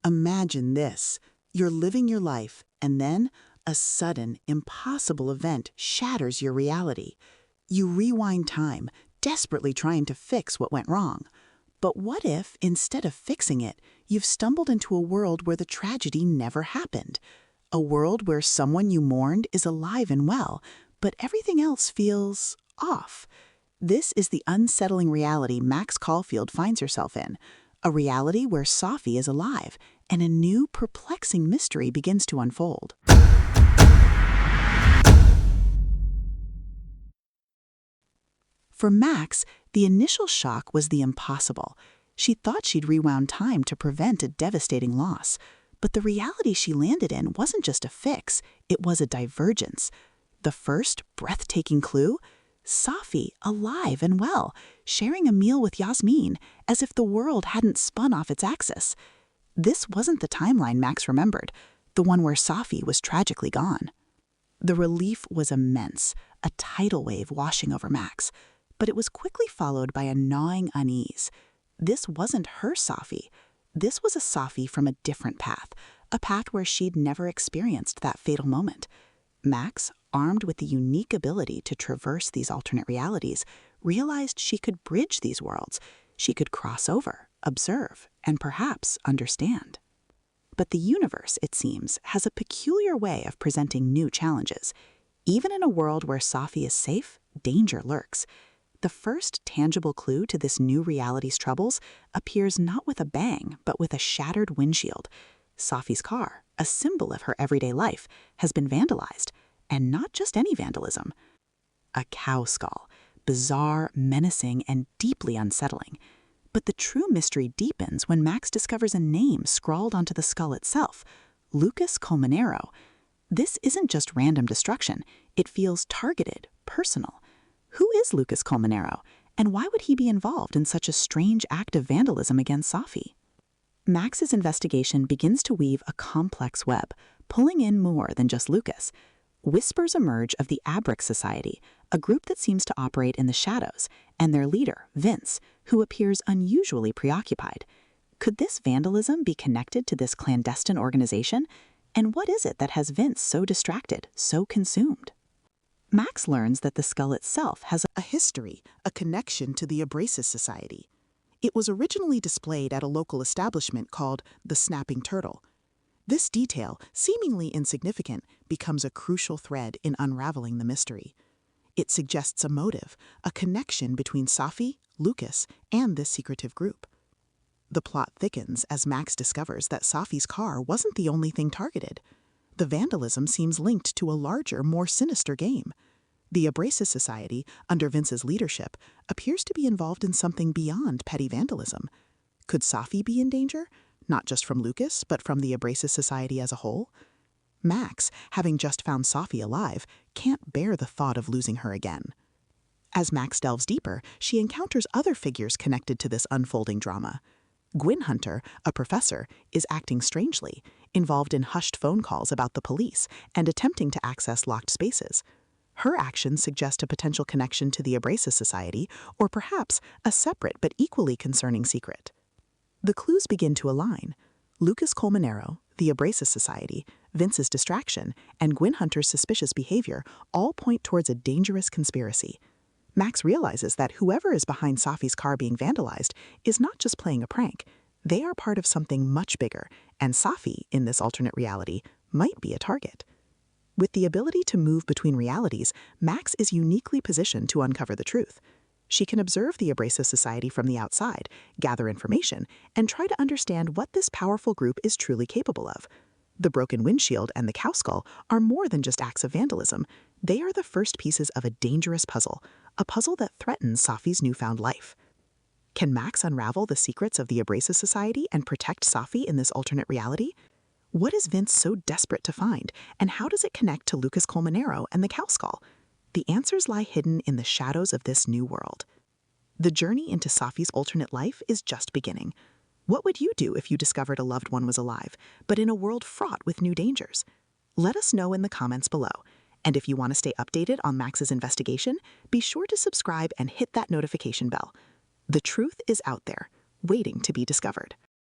Imagine this. You're living your life, and then a sudden, impossible event shatters your reality. You rewind time, desperately trying to fix what went wrong. But what if, instead of fixing it, you've stumbled into a world where the tragedy never happened? A world where someone you mourned is alive and well, but everything else feels off. This is the unsettling reality Max Caulfield finds herself in, a reality where Safi is alive, and a new, perplexing mystery begins to unfold. For Max, the initial shock was the impossible. She thought she'd rewound time to prevent a devastating loss. But the reality she landed in wasn't just a fix, it was a divergence. The first breathtaking clue? Safi, alive and well, sharing a meal with Yasmin, as if the world hadn't spun off its axis. This wasn't the timeline Max remembered, the one where Safi was tragically gone. The relief was immense, a tidal wave washing over Max. But it was quickly followed by a gnawing unease. This wasn't her Safi. This was a Safi from a different path, a path where she'd never experienced that fatal moment. Max, armed with the unique ability to traverse these alternate realities, realized she could bridge these worlds. She could cross over, observe, and perhaps understand. But the universe, it seems, has a peculiar way of presenting new challenges. Even in a world where Safi is safe, danger lurks. The first tangible clue to this new reality's troubles appears not with a bang, but with a shattered windshield. Safi's car, a symbol of her everyday life, has been vandalized, and not just any vandalism. A cow skull, bizarre, menacing, and deeply unsettling. But the true mystery deepens when Max discovers a name scrawled onto the skull itself, Lucas Colmenero. This isn't just random destruction, it feels targeted, personal. Who is Lucas Colmenero, and why would he be involved in such a strange act of vandalism against Safi? Max's investigation begins to weave a complex web, pulling in more than just Lucas. Whispers emerge of the Abric Society, a group that seems to operate in the shadows, and their leader, Vince, who appears unusually preoccupied. Could this vandalism be connected to this clandestine organization? And what is it that has Vince so distracted, so consumed? Max learns that the skull itself has a history, a connection to the Abrasive Society. It was originally displayed at a local establishment called the Snapping Turtle. This detail, seemingly insignificant, becomes a crucial thread in unraveling the mystery. It suggests a motive, a connection between Safi, Lucas, and this secretive group. The plot thickens as Max discovers that Safi's car wasn't the only thing targeted. The vandalism seems linked to a larger, more sinister game. The Abrasive Society, under Vince's leadership, appears to be involved in something beyond petty vandalism. Could Safi be in danger? Not just from Lucas, but from the Abrasive Society as a whole? Max, having just found Safi alive, can't bear the thought of losing her again. As Max delves deeper, she encounters other figures connected to this unfolding drama. Gwyn Hunter, a professor, is acting strangely, involved in hushed phone calls about the police and attempting to access locked spaces. Her actions suggest a potential connection to the Abrasive Society, or perhaps a separate but equally concerning secret. The clues begin to align. Lucas Colmenero, the Abrasive Society, Vince's distraction, and Gwyn Hunter's suspicious behavior all point towards a dangerous conspiracy. Max realizes that whoever is behind Safi's car being vandalized is not just playing a prank. They are part of something much bigger, and Safi, in this alternate reality, might be a target. With the ability to move between realities, Max is uniquely positioned to uncover the truth. She can observe the Abrasive Society from the outside, gather information, and try to understand what this powerful group is truly capable of. The broken windshield and the cow skull are more than just acts of vandalism. They are the first pieces of a dangerous puzzle, a puzzle that threatens Safi's newfound life. Can Max unravel the secrets of the Abrasive Society and protect Safi in this alternate reality? What is Vince so desperate to find, and how does it connect to Lucas Colmenero and the cow skull? The answers lie hidden in the shadows of this new world. The journey into Safi's alternate life is just beginning. What would you do if you discovered a loved one was alive, but in a world fraught with new dangers? Let us know in the comments below. And if you want to stay updated on Max's investigation, be sure to subscribe and hit that notification bell. The truth is out there, waiting to be discovered.